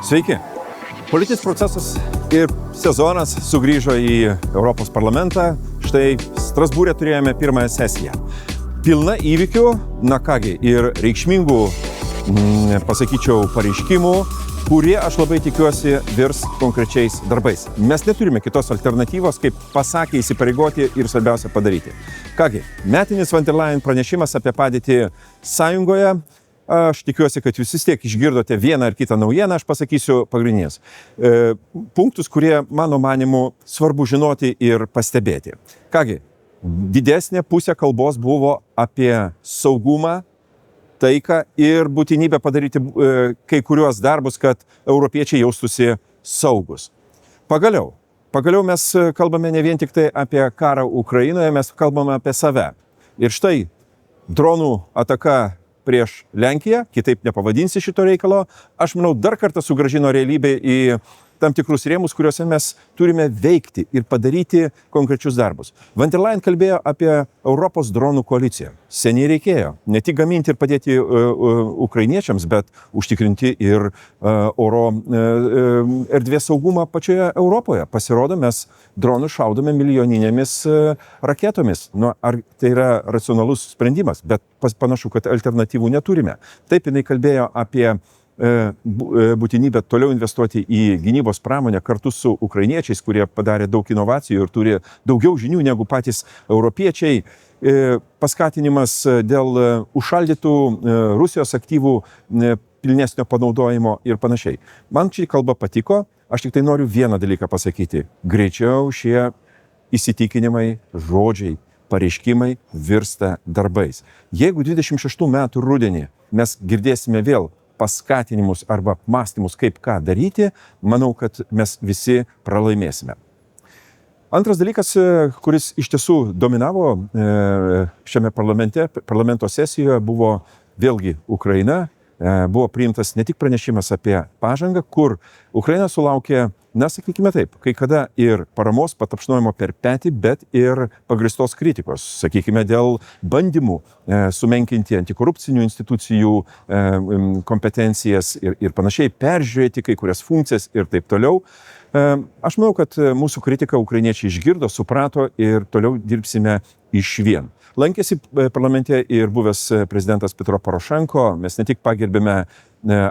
Sveiki. Politinis procesas ir sezonas sugrįžo į Europos parlamentą. Štai Strasbūre turėjome pirmąją sesiją. Pilna įvykių, na kągi, ir reikšmingų, pasakyčiau, pareiškimų, kurie, aš labai tikiuosi, virs konkrečiais darbais. Mes neturime kitos alternatyvos, kaip pasakė įsipareigoti ir svarbiausia padaryti. Kągi, metinis von der Leyen pranešimas apie padėtį sąjungoje. Aš tikiuosi, kad jūs vis tiek išgirdote vieną ar kitą naujieną, aš pasakysiu pagrindinės. Punktus, kurie, mano manimu, svarbu žinoti ir pastebėti. Kągi, didesnė pusė kalbos buvo apie saugumą, taiką ir būtinybę padaryti kai kuriuos darbus, kad europiečiai jaustųsi saugus. Pagaliau mes kalbame ne vien tik tai apie karą Ukrainoje, mes kalbame apie save. Ir štai dronų ataka prieš Lenkiją, kitaip nepavadinsi šito reikalo, aš manau, dar kartą sugrąžino realybę į tam tikrus rėmus, kuriuose mes turime veikti ir padaryti konkrečius darbus. Von der Leyen kalbėjo apie Europos dronų koaliciją. Seniai reikėjo ne tik gaminti ir padėti ukrainiečiams, bet užtikrinti ir oro erdvės saugumą pačioje Europoje. Pasirodo, mes dronus šaudome milijoninėmis raketomis. Nu, ar tai yra racionalus sprendimas, bet panašu, kad alternatyvų neturime. Taip jinai kalbėjo apie būtinybę toliau investuoti į gynybos pramonę kartu su ukrainiečiais, kurie padarė daug inovacijų ir turi daugiau žinių negu patys europiečiai. Paskatinimas dėl užšaldytų Rusijos aktyvų pilnesnio panaudojimo ir panašiai. Man ši kalba patiko, aš tik tai noriu vieną dalyką pasakyti. Greičiau šie įsitikinimai, žodžiai, pareiškimai virsta darbais. Jeigu 26 metų rudenį mes girdėsime vėl paskatinimus arba apmąstymus, kaip ką daryti, manau, kad mes visi pralaimėsime. Antras dalykas, kuris iš tiesų dominavo šiame parlamento sesijoje, buvo vėlgi Ukraina. Buvo priimtas ne tik pranešimas apie pažangą, kur Ukraina sulaukė, na, sakykime taip, kai kada ir paramos patapšnojimo per petį, bet ir pagrįstos kritikos, sakykime, dėl bandymų sumenkinti antikorupcinių institucijų kompetencijas ir panašiai, peržiūrėti kai kurias funkcijas ir taip toliau. Aš manau, kad mūsų kritiką ukrainiečiai išgirdo, suprato ir toliau dirbsime išvien. Lankėsi parlamente ir buvęs prezidentas Petro Porošenko. Mes ne tik pagerbėme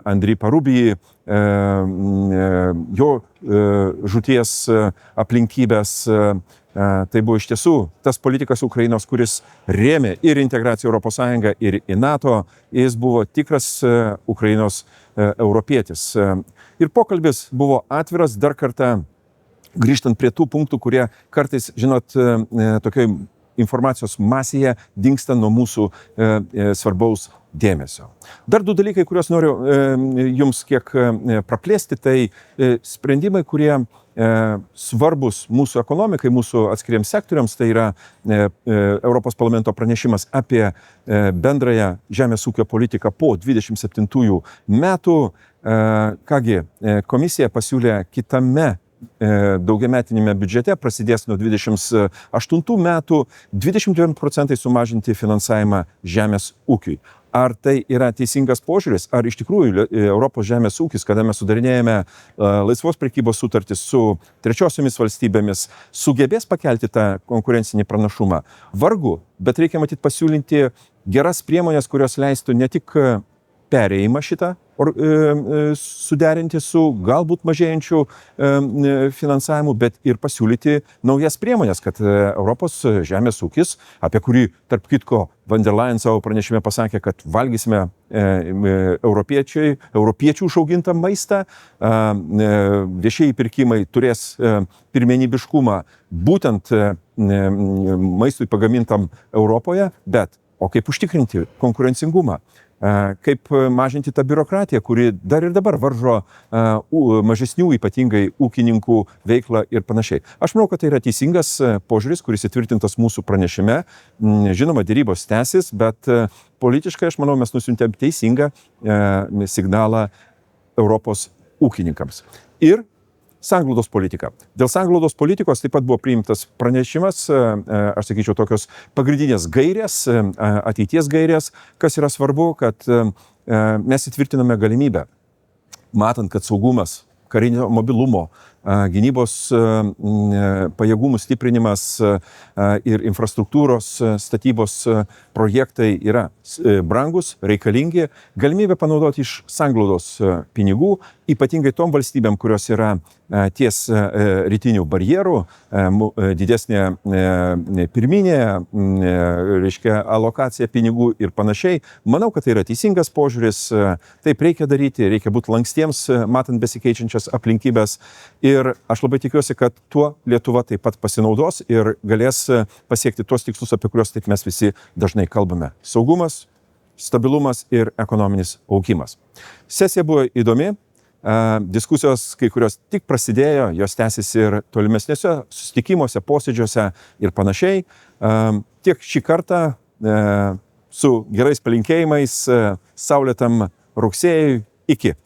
Andrį Parubijį, jo žūties aplinkybės. Tai buvo iš tiesų tas politikas Ukrainos, kuris rėmė ir integraciją Europos Sąjungą, ir į NATO. Jis buvo tikras Ukrainos europietis. Ir pokalbis buvo atviras, dar kartą grįžtant prie tų punktų, kurie kartais, žinot, tokioj informacijos masėje dingsta nuo mūsų svarbaus dėmesio. Dar du dalykai, kuriuos noriu jums kiek praplėsti, tai sprendimai, kurie svarbus mūsų ekonomikai, mūsų atskiriems sektoriams, tai yra Europos parlamento pranešimas apie bendrąją žemės ūkio politiką po 27 metų. Kągi, komisija pasiūlė kitame daugiametinėme biudžete, prasidės nuo 28 metų, 22% sumažinti finansavimą žemės ūkiui. Ar tai yra teisingas požiūris, ar iš tikrųjų Europos žemės ūkis, kada mes sudarinėjame laisvos prekybos sutartis su trečiosiomis valstybėmis, sugebės pakelti tą konkurencinį pranašumą? Vargu, bet reikia matyti pasiūlinti geras priemonės, kurios leistų ne tik perėjimą šitą suderinti su galbūt mažėjančiu finansavimu, bet ir pasiūlyti naujas priemonės, kad Europos žemės ūkis, apie kurį, tarp kitko, von der Leyen savo pranešime pasakė, kad valgysime europiečių užaugintą maistą, viešieji pirkimai turės pirmenybiškumą būtent maistui pagamintam Europoje, bet o kaip užtikrinti konkurencingumą? Kaip mažinti tą biurokratiją, kuri dar ir dabar varžo mažesnių, ypatingai ūkininkų veiklą ir panašiai. Aš manau, kad tai yra teisingas požiūris, kuris įtvirtintas mūsų pranešime. Žinoma, dėrybos tęsis, bet politiškai, aš manau, mes nusiuntėm teisingą signalą Europos ūkininkams. Ir sanglaudos politika. Dėl sanglaudos politikos taip pat buvo priimtas pranešimas, aš sakyčiau, tokios pagrindinės gairės, ateities gairės, kas yra svarbu, kad mes įtvirtiname galimybę matant, kad saugumas, karinio mobilumo, gynybos pajėgumų stiprinimas ir infrastruktūros statybos projektai yra brangus, reikalingi, galimybė panaudoti iš sanglaudos pinigų, ypatingai tom valstybėm, kurios yra ties rytinių barjerų, didesnė pirminė, reiškia, alokacija pinigų ir panašiai. Manau, kad tai yra teisingas požiūris, taip reikia daryti, reikia būti lankstiems, matant besikeičiančias aplinkybės. Ir aš labai tikiuosi, kad tuo Lietuva taip pat pasinaudos ir galės pasiekti tuos tikslus, apie kuriuos taip mes visi dažnai kalbame. Saugumas, stabilumas ir ekonominis augimas. Sesija buvo įdomi. Diskusijos, kai kurios tik prasidėjo, jos tęsis ir tolimesnėse susitikimuose, posėdžiuose ir panašiai. Tiek šį kartą su gerais palinkėjimais, saulėtam rugsėjui. Iki.